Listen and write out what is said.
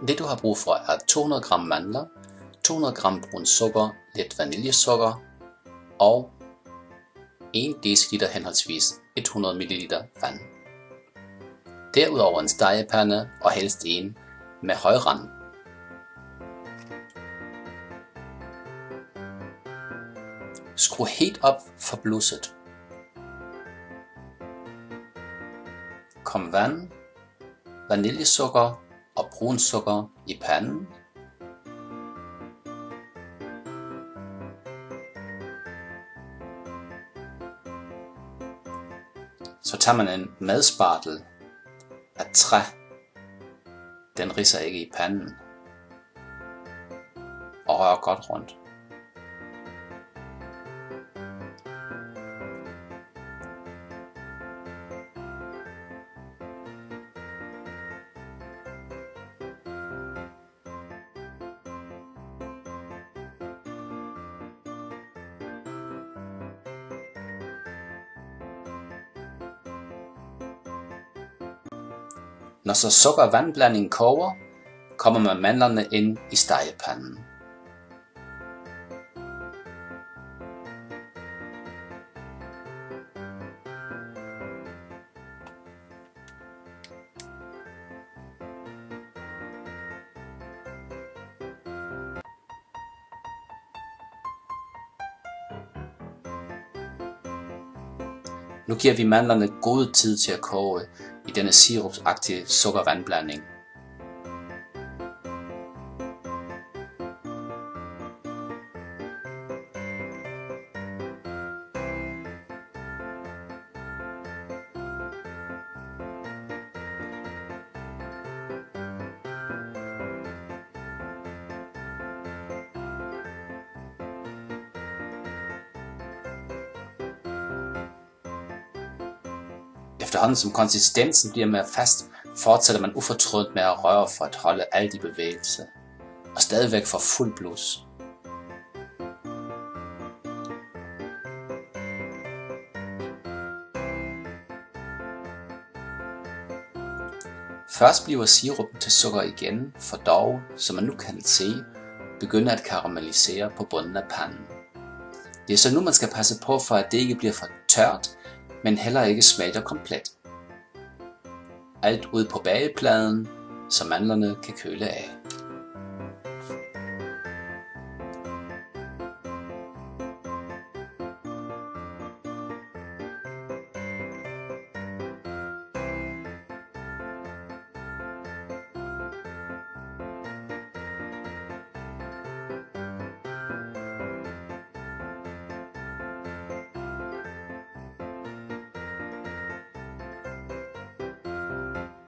Det du har brug for er 200 gram mandler, 200 gram brun sukker, lidt vaniljesukker og 1 dl henholdsvis 100 ml vand. Derudover en stegepande og helst en med høj rand. Skru helt op for blusset. Kom vand, vaniljesukker og brun sukker i panden. Så tager man en madspatel af træ. Den ridser ikke i panden. Og rører godt rundt. Når så sukker- og vandblandingen koger, kommer man mandlerne ind i stegepanden. Nu giver vi mandlerne god tid til at koge i denne sirupsagtige sukker-vandblanding. Efterhånden som konsistensen bliver mere fast, fortsætter man ufortrødent med at røre for at holde alt i bevægelse, og stadigvæk for fuld blus. Først bliver sirupen til sukker igen, for dog, som man nu kan se, begynder at karamellisere på bunden af panden. Det er så nu man skal passe på, for at det ikke bliver for tørt, men heller ikke smelter komplet. Alt ud på bagepladen, så mandlerne kan køle af.